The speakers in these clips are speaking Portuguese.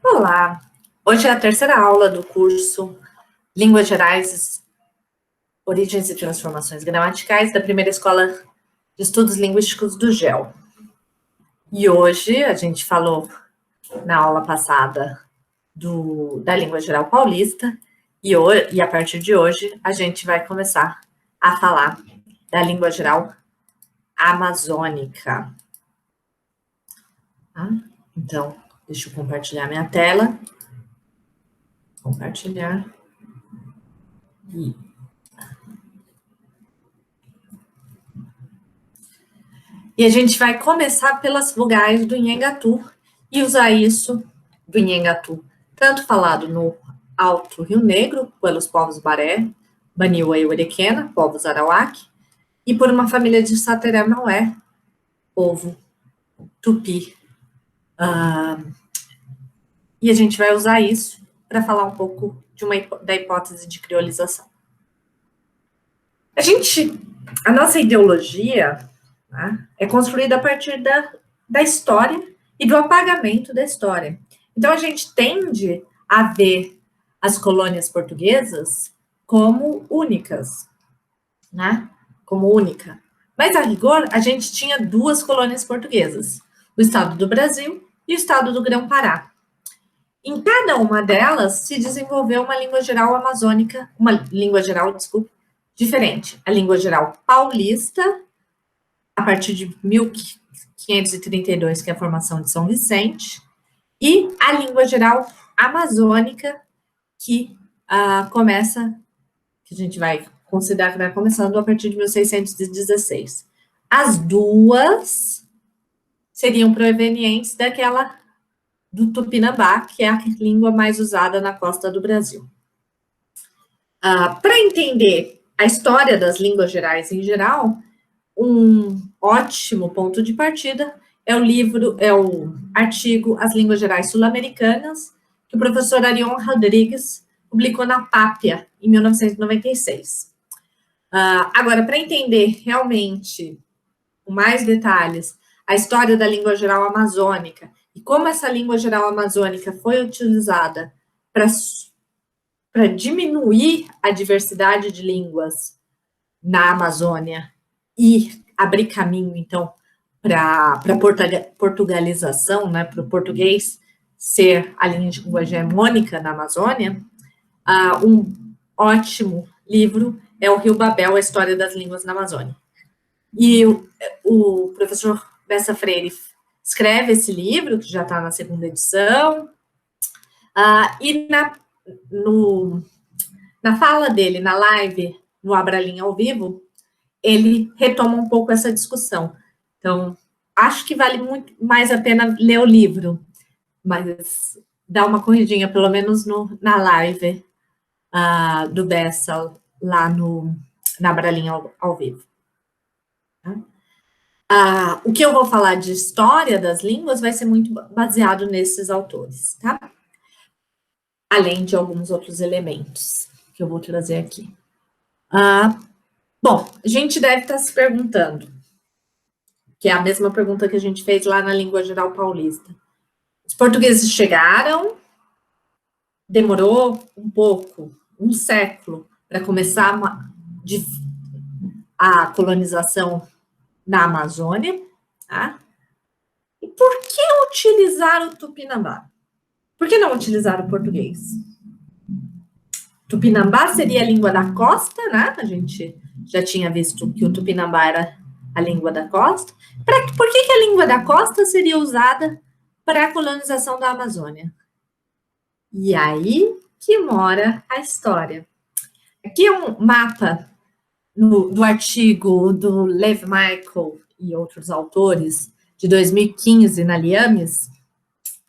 Olá! Hoje é a terceira aula do curso Línguas Gerais, Origens e Transformações Gramaticais da primeira Escola de Estudos Linguísticos do GEL. E hoje a gente falou na aula passada da língua geral paulista e a partir de hoje a gente vai começar a falar da língua geral amazônica. Então, deixa eu compartilhar minha tela. Compartilhar. E a gente vai começar pelas vogais do Nhangatu e usar isso do Nhangatu, tanto falado no Alto Rio Negro, pelos povos Baré, Baniwa e Urequena, povos Arawak, e por uma família de Sateré-Maué, povo Tupi. E a gente vai usar isso para falar um pouco da hipótese de criolização. A nossa ideologia, né, é construída a partir da história e do apagamento da história. Então, a gente tende a ver as colônias portuguesas como únicas, né? Como única. Mas, a rigor, a gente tinha duas colônias portuguesas, o estado do Brasil e o estado do Grão-Pará. Em cada uma delas se desenvolveu uma língua geral amazônica, diferente. A língua geral paulista, a partir de 1532, que é a formação de São Vicente, e a língua geral amazônica, que que a gente vai considerar que vai começando a partir de 1616. As duas seriam provenientes daquela do Tupinambá, que é a língua mais usada na costa do Brasil. Para entender a história das línguas gerais em geral, um ótimo ponto de partida é o artigo As Línguas Gerais Sul-Americanas, que o professor Arion Rodrigues publicou na Pápia, em 1996. Agora, para entender realmente, com mais detalhes, a história da língua geral amazônica e como essa língua geral amazônica foi utilizada para diminuir a diversidade de línguas na Amazônia e abrir caminho, então, para a portugalização, né, para o português ser a língua hegemônica na Amazônia, um ótimo livro é o Rio Babel, a História das Línguas na Amazônia. E o professor Bessa Freire escreve esse livro, que já está na segunda edição, e na fala dele, na live, no Abralinha ao vivo, ele retoma um pouco essa discussão. Então, acho que vale muito mais a pena ler o livro, mas dá uma corridinha, pelo menos na live do Bessa, lá na Abralinha ao vivo. O que eu vou falar de história das línguas vai ser muito baseado nesses autores, tá? Além de alguns outros elementos que eu vou trazer aqui. Bom, a gente deve estar se perguntando, que é a mesma pergunta que a gente fez lá na língua geral paulista. Os portugueses chegaram, demorou um pouco, um século, para começar a colonização na Amazônia, tá? E por que utilizar o Tupinambá? Por que não utilizar o português? Tupinambá seria a língua da costa, né? A gente já tinha visto que o Tupinambá era a língua da costa. Por que a língua da costa seria usada para a colonização da Amazônia? E aí que mora a história. Aqui é um mapa do artigo do Lev Michael e outros autores, de 2015, na Liames,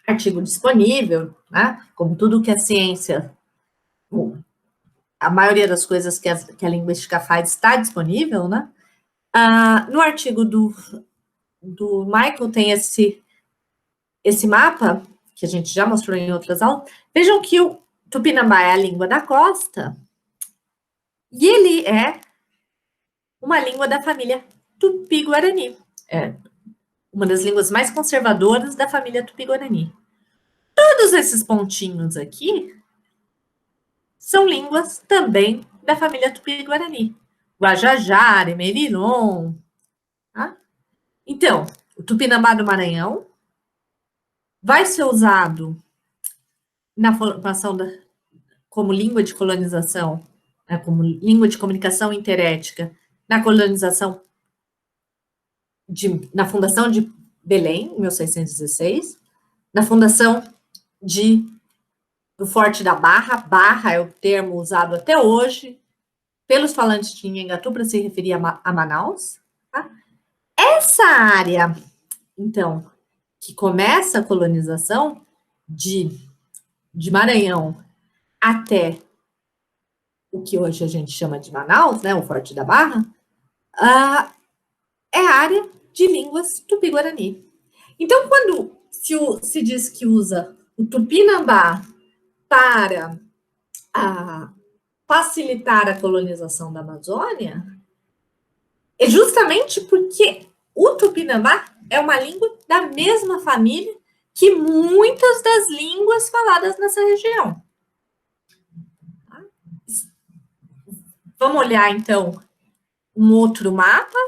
artigo disponível, né? Como tudo que a ciência, a maioria das coisas que a linguística faz está disponível, né? No artigo do Michael tem esse mapa, que a gente já mostrou em outras aulas. Vejam que o Tupinambá é a língua da costa, e ele é uma língua da família Tupi-Guarani. É uma das línguas mais conservadoras da família Tupi-Guarani. Todos esses pontinhos aqui são línguas também da família Tupi-Guarani. Guajajara, Meriron. Tá? Então, o Tupinambá do Maranhão vai ser usado na formação como língua de colonização, né, como língua de comunicação interética, na colonização, na fundação de Belém, em 1616, na fundação do Forte da Barra. Barra é o termo usado até hoje pelos falantes de Nhangatu para se referir a Manaus. Tá? Essa área, então, que começa a colonização de Maranhão até o que hoje a gente chama de Manaus, né, o Forte da Barra, é a área de línguas tupi-guarani. Então, quando se diz que usa o Tupinambá para facilitar a colonização da Amazônia, é justamente porque o Tupinambá é uma língua da mesma família que muitas das línguas faladas nessa região. Vamos olhar, então, um outro mapa.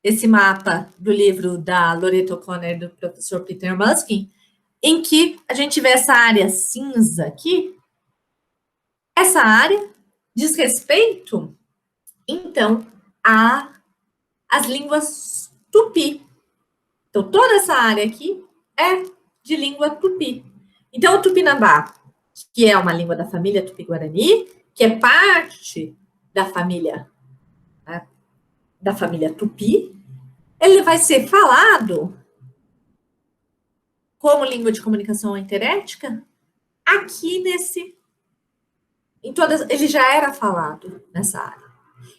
Esse mapa do livro da Loretta O'Connor e do professor Peter Muskin, em que a gente vê essa área cinza aqui. Essa área diz respeito, então, às línguas tupi. Então, toda essa área aqui é de língua tupi. Então, o Tupinambá, que é uma língua da família Tupi-Guarani, que é parte da família, né, Tupi, ele vai ser falado como língua de comunicação interética aqui ele já era falado nessa área.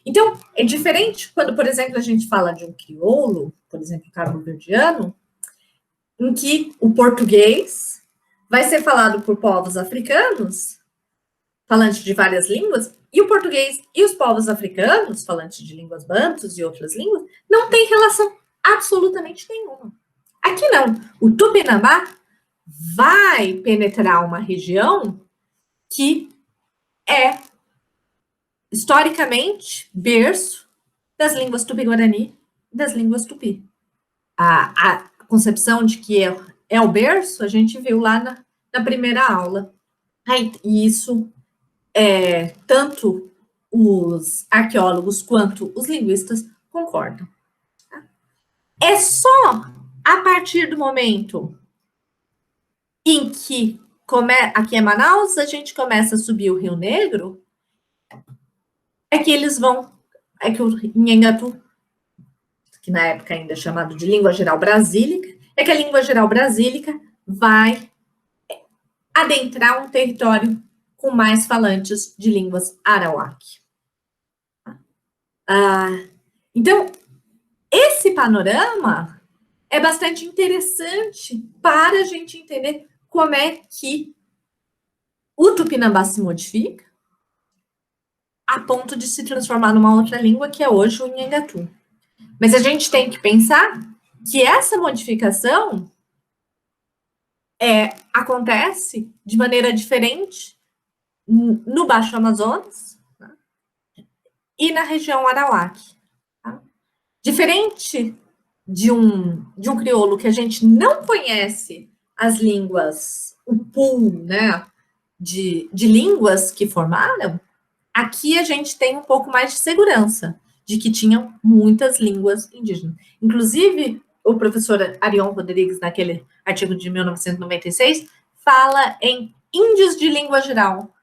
Então, é diferente quando, por exemplo, a gente fala de um crioulo, por exemplo, cabo-verdiano, em que o português vai ser falado por povos africanos, falantes de várias línguas, e o português e os povos africanos, falantes de línguas bantus e outras línguas, não têm relação absolutamente nenhuma. Aqui não. O Tupinambá vai penetrar uma região que é, historicamente, berço das línguas tupi-guarani e das línguas tupi. A concepção de que é o berço, a gente viu lá na primeira aula. E isso, tanto os arqueólogos quanto os linguistas concordam. É só a partir do momento em que aqui em Manaus, a gente começa a subir o Rio Negro, é que o Nhangatu, que na época ainda é chamado de língua geral brasílica, é que a língua geral brasílica vai adentrar um território com mais falantes de línguas arawak. Então, esse panorama é bastante interessante para a gente entender como é que o Tupinambá se modifica a ponto de se transformar numa outra língua, que é hoje o Nhangatu. Mas a gente tem que pensar que essa modificação acontece de maneira diferente no Baixo Amazonas, né, e na região arawak. Tá? Diferente de um crioulo que a gente não conhece as línguas, o pool, né, de línguas que formaram, aqui a gente tem um pouco mais de segurança de que tinham muitas línguas indígenas. Inclusive, o professor Arion Rodrigues, naquele artigo de 1996, fala em índios de língua geral.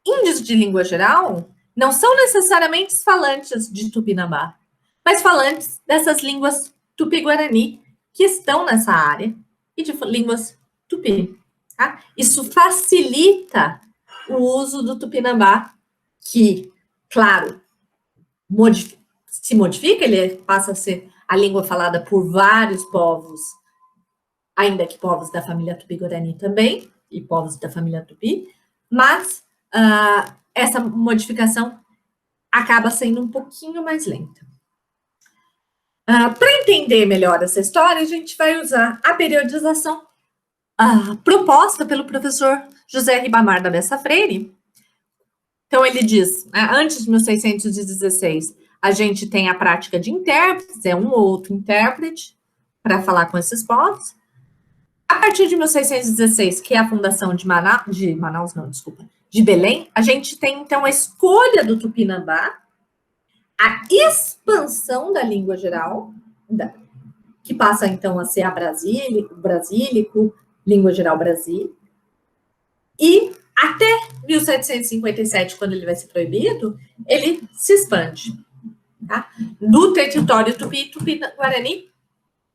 Índios de língua geral não são necessariamente falantes de Tupinambá, mas falantes dessas línguas tupi-guarani que estão nessa área e de línguas tupi. Tá? Isso facilita o uso do Tupinambá, que, claro, se modifica, ele passa a ser a língua falada por vários povos, ainda que povos da família Tupi-Guarani também, e povos da família Tupi, mas essa modificação acaba sendo um pouquinho mais lenta. Para entender melhor essa história, a gente vai usar a periodização proposta pelo professor José Ribamar da Bessa Freire. Então, ele diz, né, antes de 1616, a gente tem a prática de intérpretes, é um ou outro intérprete para falar com esses povos. A partir de 1616, que é a fundação de Belém, a gente tem, então, a escolha do Tupinambá, a expansão da língua geral, que passa, então, a ser a brasílico, língua geral Brasil, e até 1757, quando ele vai ser proibido, ele se expande, tá? Do território Tupi-Guarani,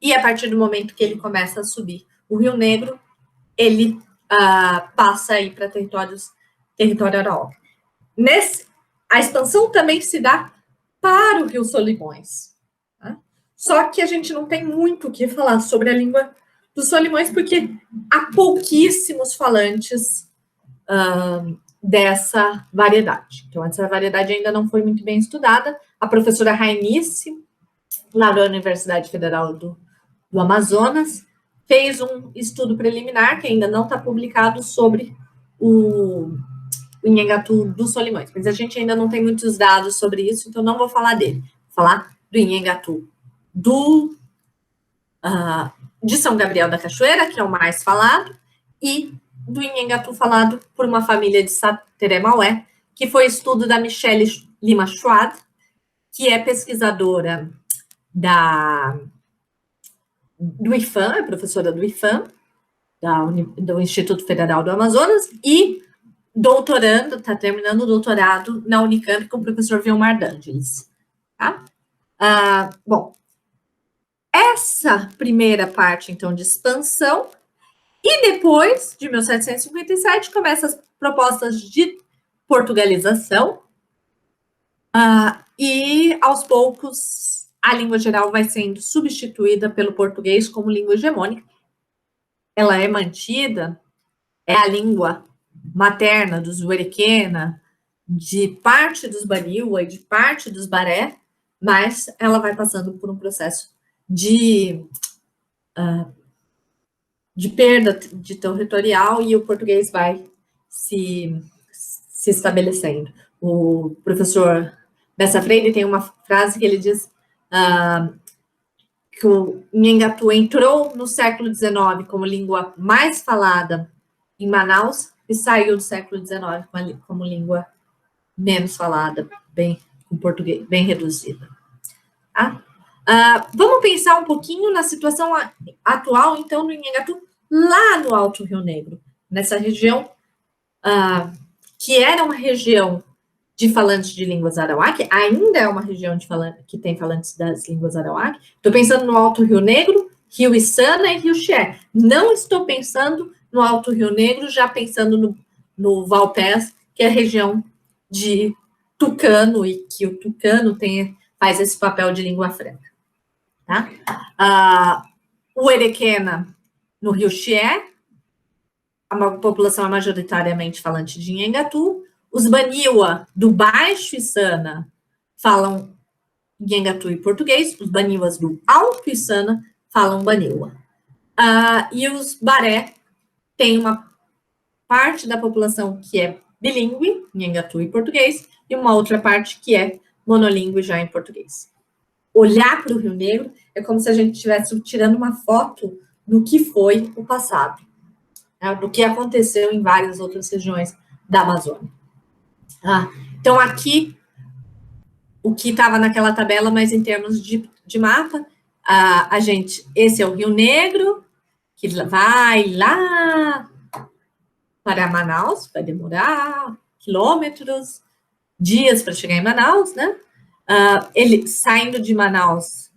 e a partir do momento que ele começa a subir o Rio Negro, ele passa aí para território Arahuaca. A expansão também se dá para o Rio Solimões. Tá? Só que a gente não tem muito o que falar sobre a língua dos Solimões, porque há pouquíssimos falantes dessa variedade. Então, essa variedade ainda não foi muito bem estudada. A professora Rainice, lá da Universidade Federal do Amazonas, fez um estudo preliminar, que ainda não está publicado, sobre o Inhangatu dos Solimões. Mas a gente ainda não tem muitos dados sobre isso, então não vou falar dele. Vou falar do Inhangatu de São Gabriel da Cachoeira, que é o mais falado, e do Inhangatu falado por uma família de Sateré Maué, que foi estudo da Michele Lima Schwad, que é pesquisadora do IFAM, é professora do IFAM, do Instituto Federal do Amazonas, e doutorando, está terminando o doutorado na Unicamp com o professor Vilmar D'Angelis. Tá? Bom, essa primeira parte, então, de expansão, e depois, de 1757, começam as propostas de portugalização, e, aos poucos, a língua geral vai sendo substituída pelo português como língua hegemônica. Ela é mantida, é a língua materna dos Ueriquena, de parte dos Baniwa e de parte dos Baré, mas ela vai passando por um processo de perda de territorial, e o português vai se estabelecendo. O professor Bessa Freire tem uma frase que ele diz que o Inhangatu entrou no século XIX como língua mais falada em Manaus e saiu do século XIX como língua menos falada, com português bem reduzida. Tá? Vamos pensar um pouquinho na situação atual, então, do Inhangatu, lá no Alto Rio Negro, nessa região, que era uma região de falantes de línguas arawak, ainda é uma região que tem falantes das línguas arawak. Estou pensando no Alto Rio Negro, Rio Içana e Rio Chié. Não estou pensando no Alto Rio Negro, já pensando no Valpés, que é a região de tucano, e que o tucano faz esse papel de língua franca. Tá? O Erequena, no Rio Chié, a população é majoritariamente falante de Inhangatu. Os Baniwa, do Baixo Içana, falam Inhangatu e português. Os Baniwas do Alto Içana falam Baniwa. E os Baré têm uma parte da população que é bilíngue, Inhangatu e português, e uma outra parte que é monolíngue já em português. Olhar para o Rio Negro é como se a gente estivesse tirando uma foto do que foi o passado, né, do que aconteceu em várias outras regiões da Amazônia. Então, aqui, o que estava naquela tabela, mas em termos de mapa, esse é o Rio Negro, que vai lá para Manaus, vai demorar quilômetros, dias para chegar em Manaus, né? Ele saindo de Manaus,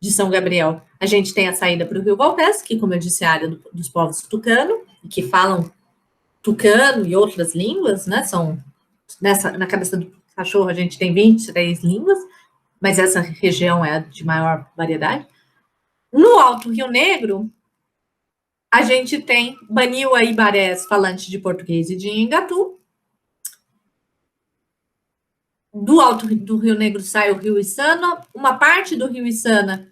de São Gabriel, a gente tem a saída para o Rio Valpés, que, como eu disse, é a área dos povos tucano, que falam tucano e outras línguas, né? Na cabeça do cachorro a gente tem 23 línguas, mas essa região é a de maior variedade. No Alto Rio Negro, a gente tem Baniwa e Barés falantes de português e de Inhangatu. Do Alto do Rio Negro sai o Rio Içana, uma parte do Rio Içana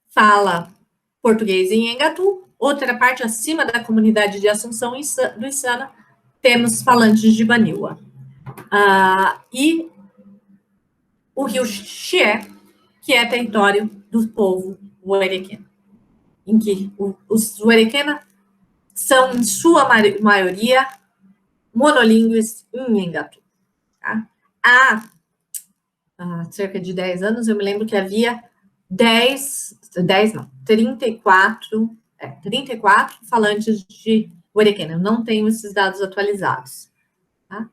fala português e Inhangatu, outra parte acima da comunidade de Assunção do Içana, temos falantes de Baniwa. E o rio Xié, que é território do povo Uerequena, em que os Uerequena são, em sua maioria, monolíngues em Nhengatu. Tá? Há cerca de 10 anos, eu me lembro que havia 34 falantes de Uerequena. Eu não tenho esses dados atualizados. Tá?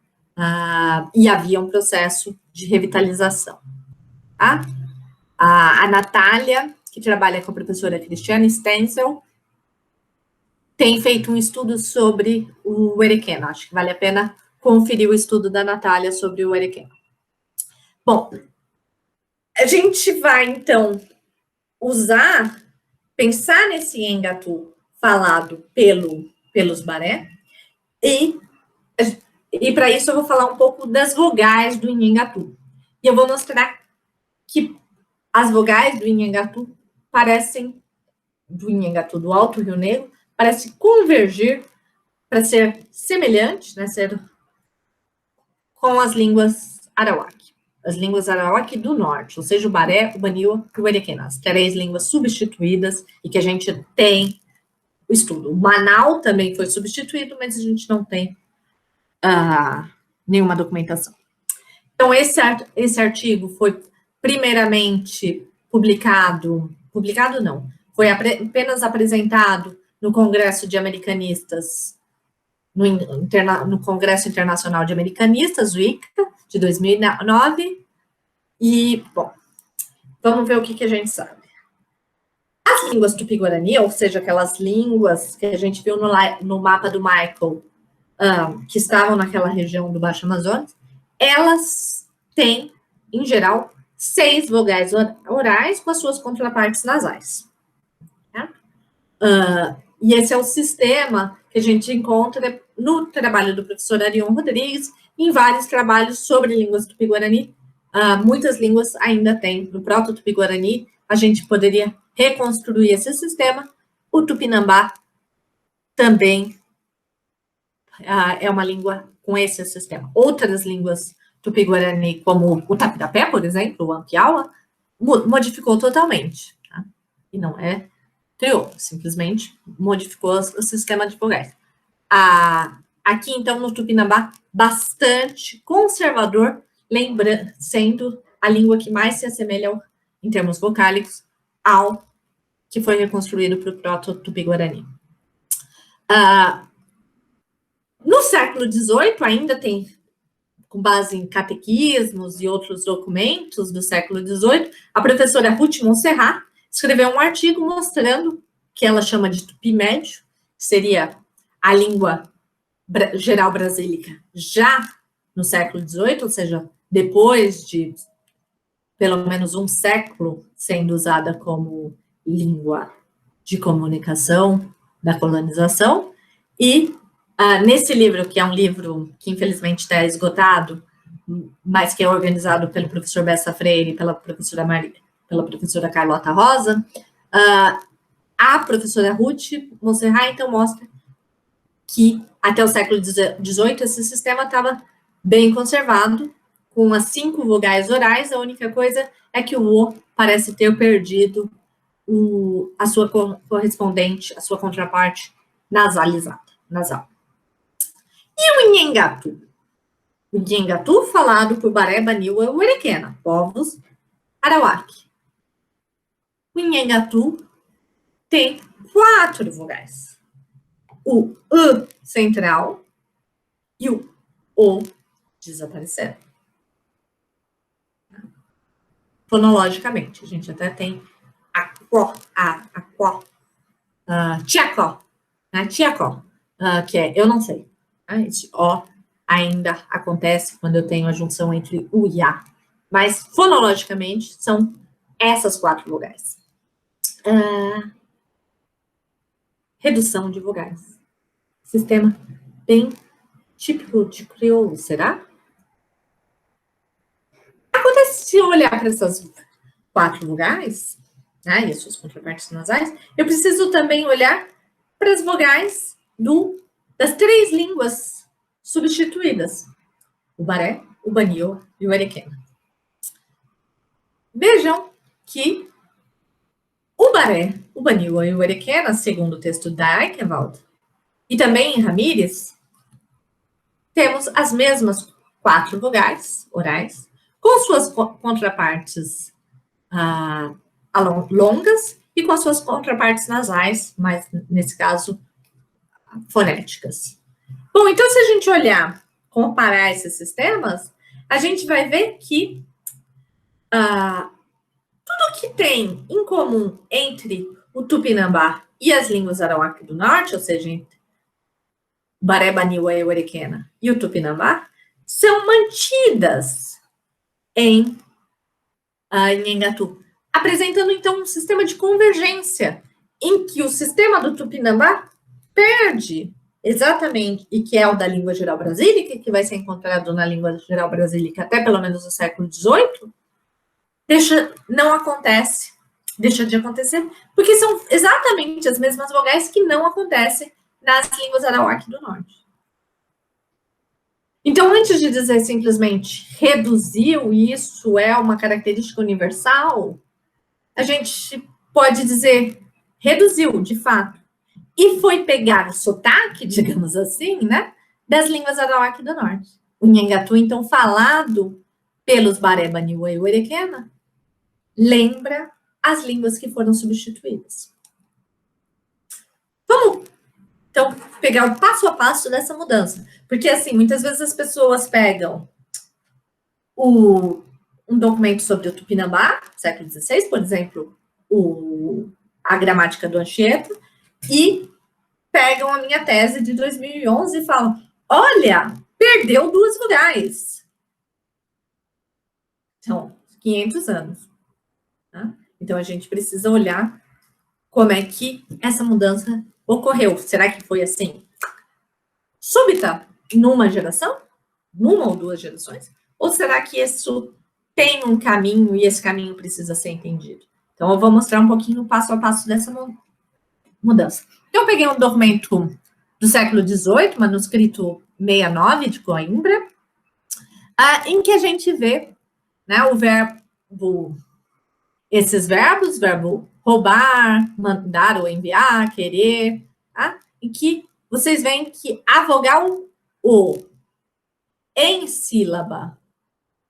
E havia um processo de revitalização. Tá? A Natália, que trabalha com a professora Cristiane Stenzel, tem feito um estudo sobre o Uerequena. Acho que vale a pena conferir o estudo da Natália sobre o Uerequena. Bom, a gente vai, então, pensar nesse Nhengatu falado pelos Baré, e para isso eu vou falar um pouco das vogais do Nhengatu. E eu vou mostrar que as vogais do Nhengatu do Nhengatu do Alto Rio Negro, parecem convergir para ser semelhante, né, ser com as línguas arawak. As línguas arawak do norte, ou seja, o Baré, o Baniwa e o Uerequena, as 3 línguas substituídas e que a gente tem o estudo. O Manau também foi substituído, mas a gente não tem nenhuma documentação. Então, esse artigo foi primeiramente publicado não, foi apenas apresentado no Congresso de Americanistas, no Congresso Internacional de Americanistas, o ICA, de 2009, e, bom, vamos ver o que a gente sabe. As línguas tupi-guarani, ou seja, aquelas línguas que a gente viu no mapa do Michael, que estavam naquela região do Baixo Amazonas, elas têm, em geral, 6 vogais orais com as suas contrapartes nasais. Né? E esse é o sistema que a gente encontra no trabalho do professor Arion Rodrigues, em vários trabalhos sobre línguas tupi-guarani. Muitas línguas ainda têm. No proto-tupi-guarani, a gente poderia reconstruir esse sistema. O tupinambá também é uma língua com esse sistema. Outras línguas tupi-guarani, como o tapirapé, por exemplo, o ampiaua, modificou totalmente. Tá? E não criou, simplesmente modificou o sistema de vogais. Aqui, então, no tupinambá, bastante conservador, sendo a língua que mais se assemelha, em termos vocálicos, ao que foi reconstruído para o proto-tupi-guarani. No século XVIII, ainda tem, com base em catequismos e outros documentos do século XVIII, a professora Ruth Montserrat escreveu um artigo mostrando que ela chama de tupi médio, que seria a língua geral brasílica já no século XVIII, ou seja, depois de pelo menos um século sendo usada como língua de comunicação da colonização, e nesse livro, que é um livro que infelizmente está esgotado, mas que é organizado pelo professor Bessa Freire e pela professora Carlota Rosa, a professora Ruth Montserrat, então, mostra que até o século XVIII esse sistema estava bem conservado, com as 5 vogais orais. A única coisa é que o O parece ter perdido a sua correspondente, a sua contraparte nasal. E o Nhengatu? O Nhengatu, falado por Baré, Baniwa e Uerequena, povos arawak. O Nhengatu tem 4 vogais. O U central e o O desapareceram. Fonologicamente, a gente até tem tiacó, né? Tiacó, que é eu não sei. Esse O ainda acontece quando eu tenho a junção entre U e A. Mas, fonologicamente, são essas 4 vogais. Redução de vogais. Sistema bem típico de crioulo, será? Acontece, se eu olhar para essas 4 vogais, né, e as suas contrapartes nasais, eu preciso também olhar para as vogais das 3 línguas substituídas: o Baré, o Baniwa e o Ariquena. Vejam que o Baré, o Baniwa e o Ariquena, segundo o texto da Eichenwald, e também em Ramírez, temos as mesmas 4 vogais orais, com suas contrapartes longas e com suas contrapartes nasais, mas nesse caso, fonéticas. Bom, então se a gente olhar, comparar esses sistemas, a gente vai ver que tudo que tem em comum entre o Tupinambá e as línguas Arawak do Norte, ou seja, entre o Baré, Baniwa e o Ariquena e o Tupinambá, são mantidas em Nhangatu, apresentando então um sistema de convergência em que o sistema do Tupinambá perde exatamente, e que é o da língua geral brasílica, que vai ser encontrado na língua geral brasílica até pelo menos o século XVIII, não acontece, deixa de acontecer, porque são exatamente as mesmas vogais que não acontecem nas línguas Arawak do Norte. Então, antes de dizer simplesmente reduziu, isso é uma característica universal, a gente pode dizer reduziu, de fato, e foi pegar o sotaque, digamos assim, né, das línguas Arawak do Norte. O Nhangatu, então, falado pelos Baré, Baniwa e Ariquena, lembra as línguas que foram substituídas. Vamos, então, pegar o passo a passo dessa mudança. Porque, assim, muitas vezes as pessoas pegam um documento sobre o Tupinambá, século XVI, por exemplo, a gramática do Anchieta, e pegam a minha tese de 2011 e falam, olha, perdeu 2 vogais. Então, 500 anos. Tá? Então, a gente precisa olhar como é que essa mudança ocorreu. Será que foi assim, súbita, numa geração? Numa ou 2 gerações? Ou será que isso tem um caminho e esse caminho precisa ser entendido? Então, eu vou mostrar um pouquinho o passo a passo dessa mudança. Então, eu peguei um documento do século XVIII, manuscrito 69 de Coimbra, em que a gente vê, né, o verbo, esses verbos, verbo roubar, mandar ou enviar, querer, tá? Em que vocês veem que a vogal O em sílaba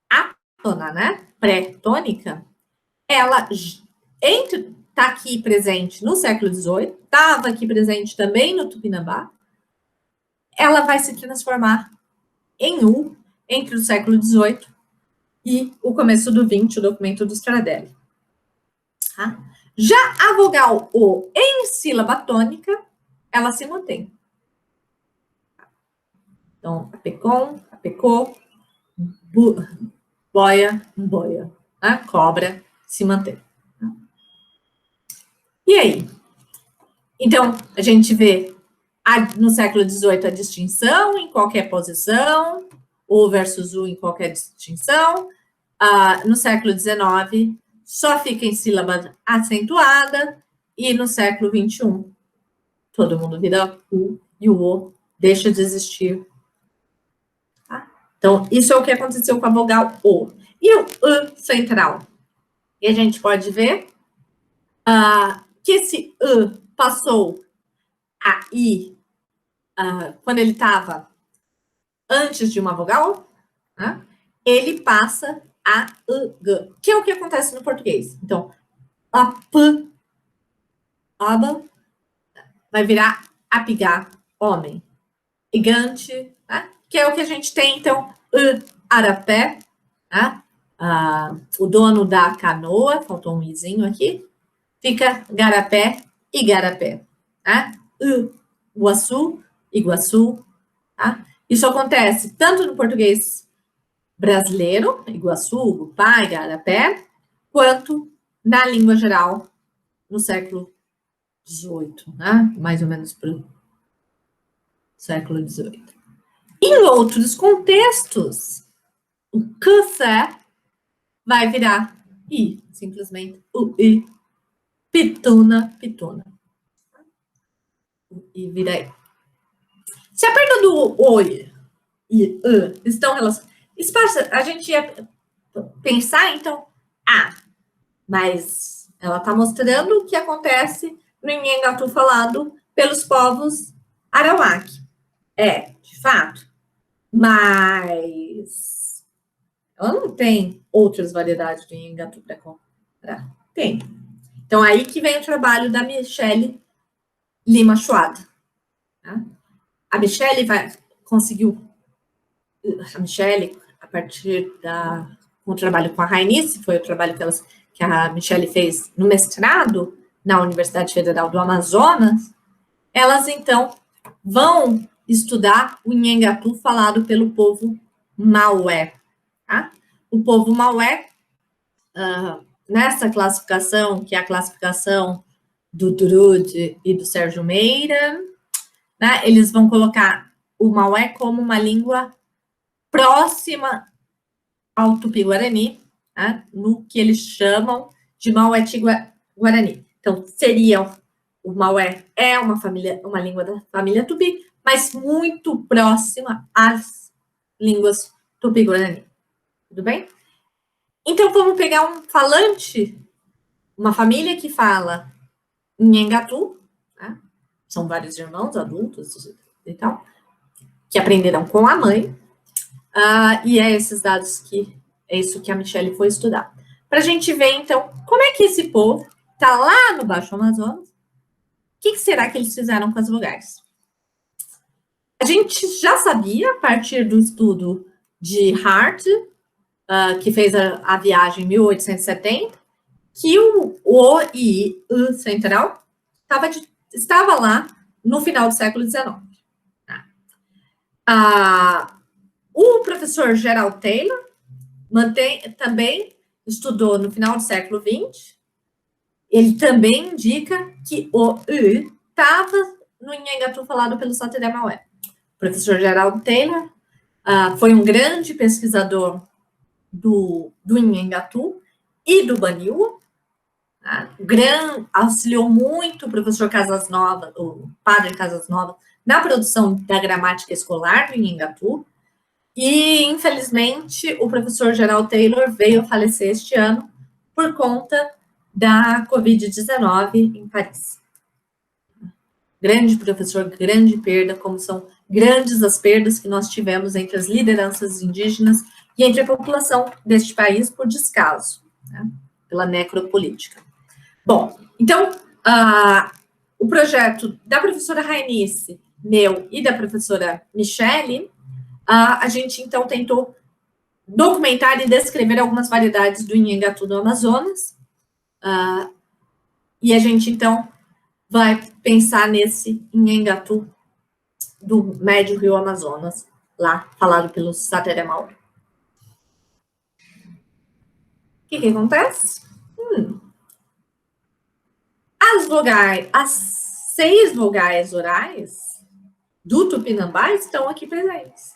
átona, né, pré-tônica, ela está aqui presente no século XVIII, estava aqui presente também no Tupinambá, ela vai se transformar em U entre o século XVIII e o começo do XX, o documento do Stradelli. Tá? Já a vogal O em sílaba tônica, ela se mantém. Então, apecom, apecô, boia, boia. Né? Cobra, se mantém. E aí? Então, a gente vê no século XVIII a distinção em qualquer posição, O versus U em qualquer distinção. No século XIX, só fica em sílaba acentuada, e no século XXI, todo mundo vira U e o O deixa de existir. Tá? Então, isso é o que aconteceu com a vogal O. E o central? E a gente pode ver que esse passou a I quando ele estava antes de uma vogal, né? Ele passa a g, que é o que acontece no português. Então, a p, aba, vai virar apigá, homem. Igante, né? Que é o que a gente tem, então, arapé, né? O dono da canoa, faltou um izinho aqui, fica garapé, igarapé. Né? Iguaçu, Iguaçu. Tá? Isso acontece tanto no português brasileiro, Iguaçu, Gupá, Igarapé, quanto na língua geral no século XVIII, né? Mais ou menos para o século XVIII. Em outros contextos, o café vai virar i, simplesmente o i, pituna, pituna. e vira I. Se a perda do O e estão relacionadas, a gente ia pensar, então, mas ela está mostrando o que acontece no Nhengatu falado pelos povos Arawak. De fato, mas ela não tem outras variedades de Nhengatu para comprar. Tem. Então, aí que vem o trabalho da Michele Lima Schwad. Tá? A Michele conseguiu, a partir com o trabalho com a Rainice, foi o trabalho que a Michele fez no mestrado na Universidade Federal do Amazonas, elas, então, vão estudar o Nhengatu falado pelo povo Maué. Tá? O povo Maué, nessa classificação, que é a classificação do Drude e do Sérgio Meira, né, eles vão colocar o Maué como uma língua próxima ao Tupi-Guarani, tá? No que eles chamam de Maué-Guarani. Então, o Maué é uma língua da família Tupi, mas muito próxima às línguas Tupi-Guarani. Tudo bem? Então, vamos pegar um falante, uma família que fala Nhengatu, tá? São vários irmãos adultos e tal, que aprenderam com a mãe, e é esses dados é isso que a Michele foi estudar. Para a gente ver, então, como é que esse povo está lá no Baixo Amazonas, o que será que eles fizeram com as vogais? A gente já sabia, a partir do estudo de Hart, que fez a viagem em 1870, que o e I central estava lá no final do século XIX. O professor Gerald Taylor também estudou no final do século XX. Ele também indica que o I estava no Nhengatu falado pelo Sateré Maué. O professor Gerald Taylor foi um grande pesquisador do Nhengatu e do Baniwa. Auxiliou muito o professor Casas Novas, o padre Casas Novas, na produção da gramática escolar do Nhengatu. E, infelizmente, o professor Gerald Taylor veio a falecer este ano por conta da Covid-19 em Paris. Grande professor, grande perda, como são grandes as perdas que nós tivemos entre as lideranças indígenas e entre a população deste país por descaso, né, pela necropolítica. Bom, então, o projeto da professora Rainice, meu e da professora Michele, a gente, então, tentou documentar e descrever algumas variedades do Nhengatu do Amazonas, e a gente, então, vai pensar nesse Nhengatu do Médio Rio Amazonas, lá, falado pelo Sateré Maué. O que acontece? As 6 vogais orais do Tupinambá estão aqui presentes.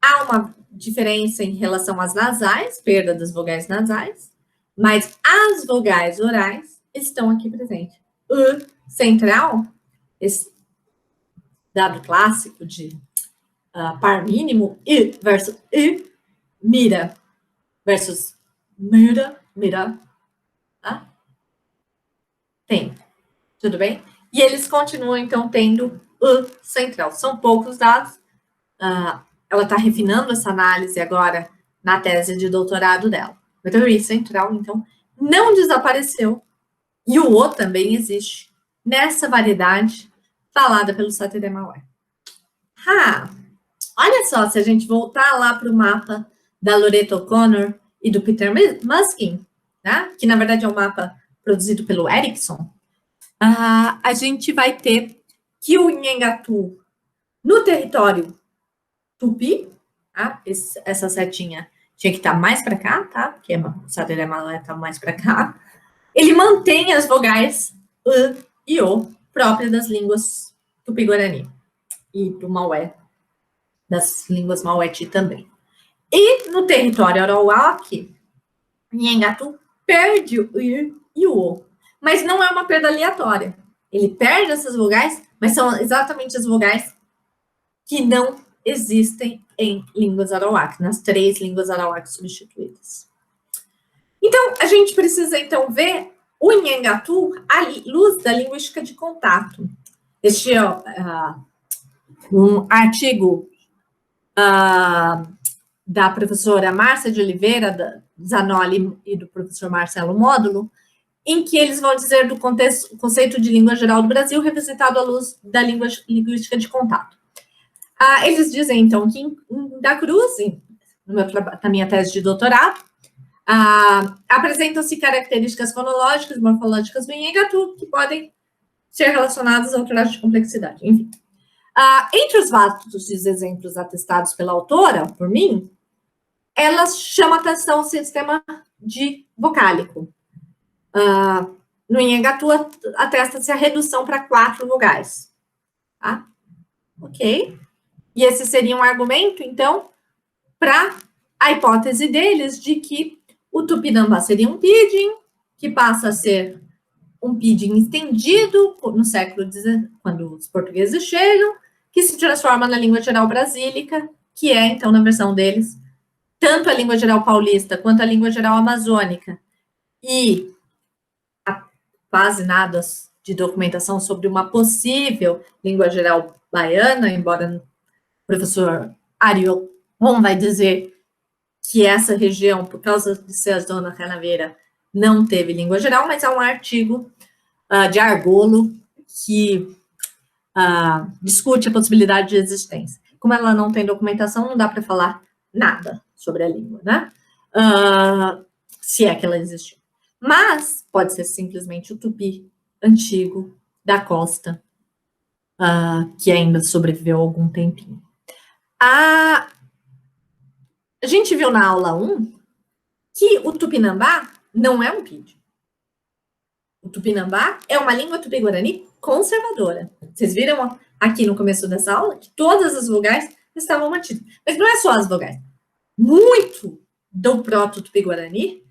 Há uma diferença em relação às nasais, perda das vogais nasais, mas as vogais orais estão aqui presentes. O central, esse dado clássico de par mínimo, I versus I, mira versus mira, tá? Tem. Tudo bem? E eles continuam, então, tendo o central. São poucos dados. Ela está refinando essa análise agora na tese de doutorado dela. Mas o I central, então, não desapareceu. E o O também existe nessa variedade falada pelo Sateré Maué. Olha só, se a gente voltar lá para o mapa da Loretta O'Connor e do Peter Muskin, né, que na verdade é um mapa produzido pelo Erickson, a gente vai ter que o Nhengatu, no território Tupi, tá? Essa setinha tinha que estar mais para cá, tá? Porque o Sateré Maué está mais para cá. Ele mantém as vogais U e O próprias das línguas Tupi-Guarani e do Maué, das línguas Maué-Ti também. E no território Arawak, Nhengatu perde o I e o O, mas não é uma perda aleatória. ele perde essas vogais, mas são exatamente as vogais que não existem em línguas arawak, nas 3 línguas arawak substituídas. Então, a gente precisa, então, ver o Nhangatu à luz da linguística de contato. Este é um artigo da professora Márcia de Oliveira, Zanoli e do professor Marcelo Módulo, em que eles vão dizer do conceito de língua geral do Brasil, revisitado à luz da linguística de contato. Eles dizem, então, que em da Cruz, na minha tese de doutorado, apresentam-se características fonológicas e morfológicas do Nhangatu que podem ser relacionadas ao traço de complexidade. Enfim. Entre os vários exemplos atestados pela autora, por mim, elas chamam atenção ao sistema de vocálico. No Nhangatu, atesta-se a redução para 4 vogais. Tá? Ok? E esse seria um argumento, então, para a hipótese deles de que o Tupinambá seria um pidgin, que passa a ser um pidgin estendido no século XIX, quando os portugueses chegam, que se transforma na língua geral brasílica, que é, então, na versão deles, tanto a língua geral paulista quanto a língua geral amazônica, e quase nada de documentação sobre uma possível língua geral baiana, embora o professor Ariel Ron vai dizer que essa região, por causa de ser a zona canaveira, não teve língua geral, mas há um artigo de Argolo que discute a possibilidade de existência. Como ela não tem documentação, não dá para falar nada sobre a língua, né? Se é que ela existiu. Mas pode ser simplesmente o tupi antigo da costa, que ainda sobreviveu algum tempinho. A gente viu na aula 1 que o Tupinambá não é um pidgin. O Tupinambá é uma língua tupi-guarani conservadora. Vocês viram aqui no começo dessa aula que todas as vogais estavam mantidas. Mas não é só as vogais. Muito do proto-tupi-guarani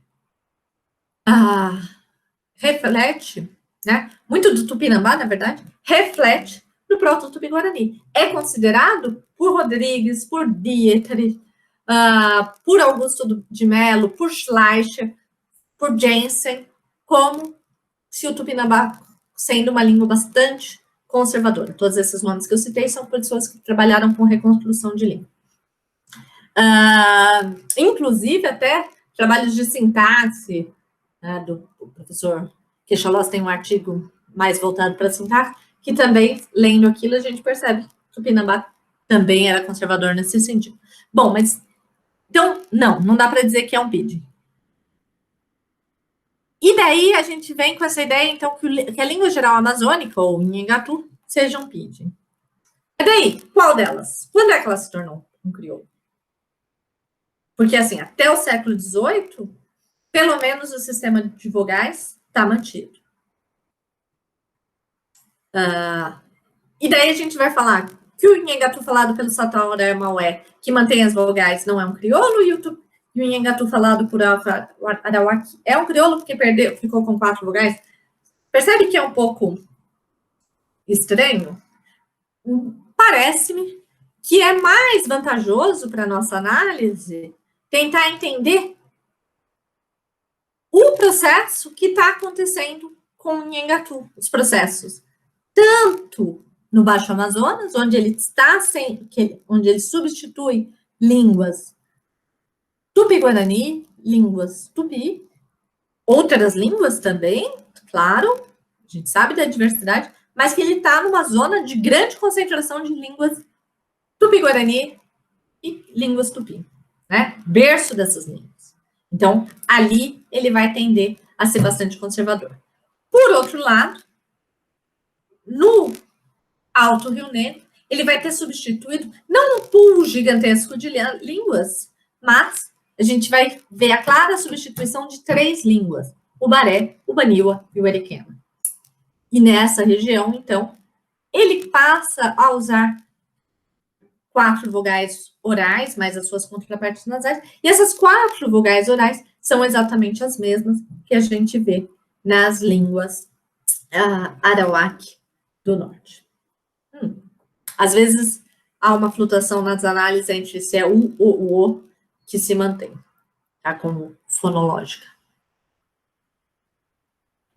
reflete, né? Muito do Tupinambá, na verdade, reflete no proto-tupi-guarani. É considerado por Rodrigues, por Dietrich, por Augusto de Mello, por Schleicher, por Jensen, como se o Tupinambá sendo uma língua bastante conservadora. Todos esses nomes que eu citei são pessoas que trabalharam com reconstrução de língua. Inclusive, até trabalhos de sintaxe, do professor Queixalós tem um artigo mais voltado para sintaxe, que também, lendo aquilo, a gente percebe que o Tupinambá também era conservador nesse sentido. Bom, mas, então, não dá para dizer que é um pidgin. E daí a gente vem com essa ideia, então, que a língua geral amazônica, ou Nhangatu, seja um pidgin. E daí, qual delas? Quando é que ela se tornou um crioulo? Porque, assim, até o século XVIII, pelo menos o sistema de vogais está mantido. E daí a gente vai falar que o Nhangatu falado pelo Sataora Maué, que mantém as vogais, não é um crioulo, e o Nhangatu falado por Arawak é um crioulo porque ficou com 4 vogais. Percebe que é um pouco estranho? Parece-me que é mais vantajoso para a nossa análise tentar entender o processo que está acontecendo com o Nhangatu, os processos. Tanto no Baixo Amazonas, onde ele onde ele substitui línguas tupi-guarani, línguas tupi, outras línguas também, claro, a gente sabe da diversidade, mas que ele está numa zona de grande concentração de línguas tupi-guarani e línguas tupi, né? Berço dessas línguas. Então, ali ele vai tender a ser bastante conservador. Por outro lado, no Alto Rio Negro, ele vai ter substituído, não um pool gigantesco de línguas, mas a gente vai ver a clara substituição de 3 línguas, o Baré, o Baniwa e o Ariquena. E nessa região, então, ele passa a usar 4 vogais orais, mais as suas contrapartes nasais, e essas 4 vogais orais são exatamente as mesmas que a gente vê nas línguas Arawak do norte. Às vezes, há uma flutuação nas análises entre se é o que se mantém, tá? Como fonológica.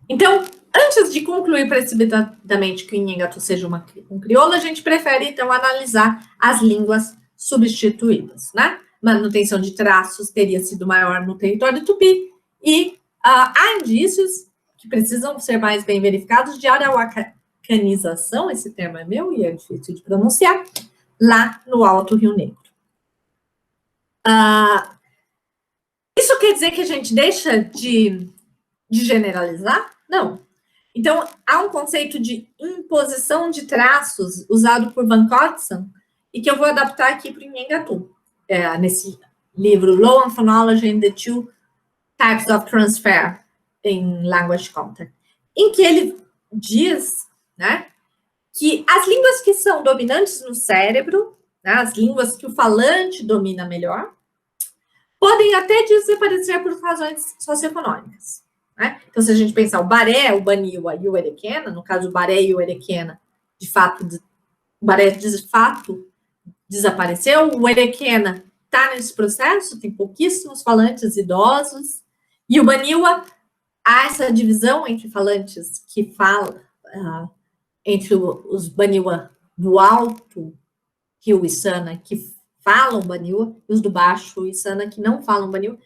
Então, antes de concluir precipitadamente que o Nhengatu seja um crioulo, a gente prefere, então, analisar as línguas substituídas, né? Manutenção de traços teria sido maior no território tupi, e há indícios que precisam ser mais bem verificados de araucanização, esse termo é meu e é difícil de pronunciar, lá no Alto Rio Negro. Isso quer dizer que a gente deixa de generalizar? Não. Então, há um conceito de imposição de traços usado por Van Kotzen e que eu vou adaptar aqui para o Nhengatu, nesse livro Low and Phonology and the Two Types of Transfer in Language Content, em que ele diz, né, que as línguas que são dominantes no cérebro, né, as línguas que o falante domina melhor, podem até desaparecer por razões socioeconômicas. Né? Então, se a gente pensar o Baré, o Baniwa e o Erequena, no caso o Baré e o Erequena, o Baré de fato desapareceu, o Erequena está nesse processo, tem pouquíssimos falantes idosos, e o Baniwa, há essa divisão entre falantes que falam, entre os Baniwa do alto Rio Içana, que falam Baniwa, e os do baixo Içana, que não falam Baniwa.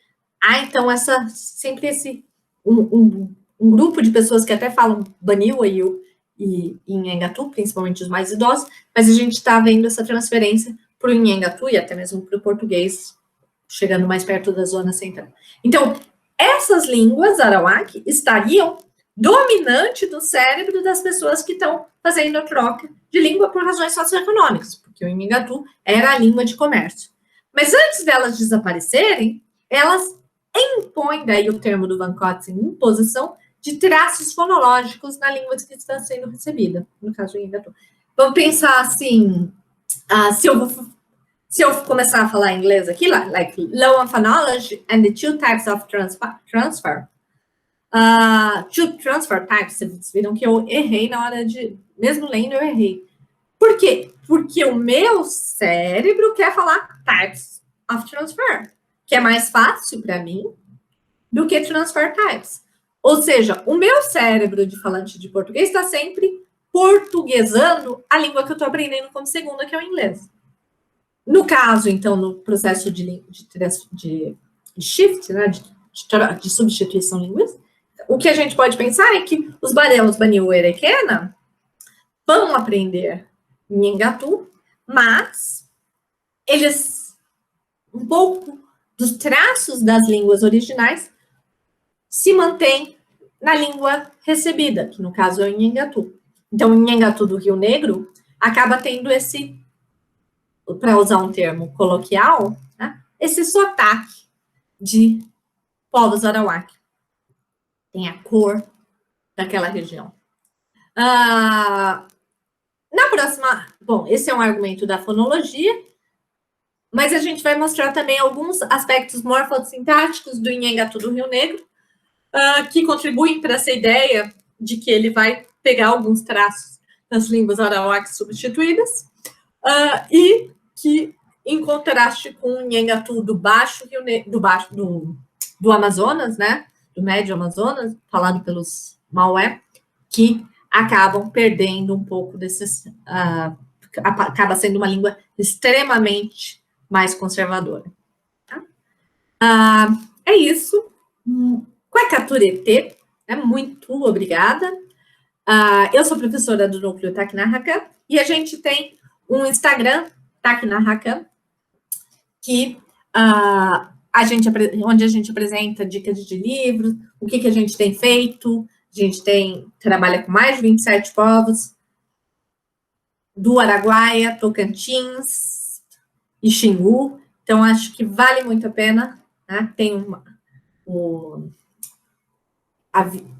Há, então, sempre esse um grupo de pessoas que até falam Baniwa e Nhengatu, principalmente os mais idosos, mas a gente está vendo essa transferência para o Nhengatu e até mesmo para o português, chegando mais perto da zona central. Então, essas línguas arawak estariam dominante do cérebro das pessoas que estão fazendo a troca de língua por razões socioeconômicas, porque o Nhengatu era a língua de comércio. Mas antes delas desaparecerem, elas impõem, daí o termo do Van Kotzen, imposição de traços fonológicos na língua que está sendo recebida, no caso do Nhengatu. Vamos pensar assim, se eu começar a falar inglês aqui, like low phonology and the two types of transfer, two transfer types, vocês viram que eu errei na hora de, mesmo lendo, eu errei. Por quê? Porque o meu cérebro quer falar types of transfer, que é mais fácil para mim do que transfer types. Ou seja, o meu cérebro de falante de português está sempre portuguesando a língua que eu estou aprendendo como segunda, que é o inglês. No caso, então, no processo de shift, né, de substituição linguística, o que a gente pode pensar é que os barelos Baniwa e Erequena vão aprender Nhengatu, mas eles, um pouco dos traços das línguas originais, se mantêm na língua recebida, que no caso é o Nhengatu. Então, o Nhengatu do Rio Negro acaba tendo esse, para usar um termo coloquial, né, esse sotaque de povos arawak. Tem a cor daquela região. Na próxima, bom, esse é um argumento da fonologia, mas a gente vai mostrar também alguns aspectos morfossintáticos do Nhengatu do Rio Negro, que contribuem para essa ideia de que ele vai pegar alguns traços das línguas arawak substituídas, e que, em contraste com o Nhengatu do baixo Rio Negro, do Amazonas, né, do médio Amazonas, falado pelos Maué, que acabam perdendo um pouco desses, acaba sendo uma língua extremamente mais conservadora. Tá? É isso. Kwekaturete, muito obrigada. Eu sou professora do Núcleo Taknahaka e a gente tem um Instagram, Taknahaka, que onde a gente apresenta dicas de livros, o que a gente tem feito. A gente trabalha com mais de 27 povos, do Araguaia, Tocantins e Xingu. Então, acho que vale muito a pena. Né? Tem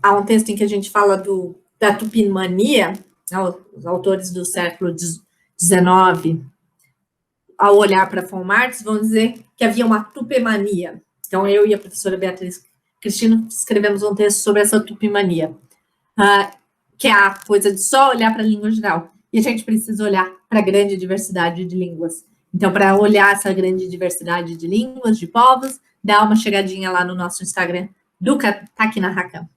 há um texto em que a gente fala da tupimania, né? Os autores do século XIX, ao olhar para von Martins, vão dizer que havia uma tupemania. Então, eu e a professora Beatriz Cristina escrevemos um texto sobre essa tupimania, que é a coisa de só olhar para a língua geral. E a gente precisa olhar para a grande diversidade de línguas. Então, para olhar essa grande diversidade de línguas, de povos, dá uma chegadinha lá no nosso Instagram do Taki na Hakan.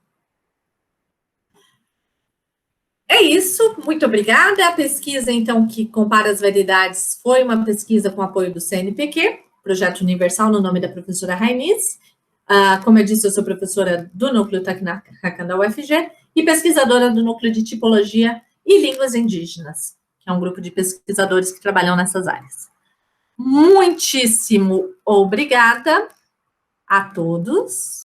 É isso, muito obrigada. A pesquisa, então, que compara as variedades foi uma pesquisa com apoio do CNPq, Projeto Universal, no nome da professora Rainice. Como eu disse, eu sou professora do Núcleo Taki na Hakan da UFG e pesquisadora do Núcleo de Tipologia e Línguas Indígenas, que é um grupo de pesquisadores que trabalham nessas áreas. Muitíssimo obrigada a todos.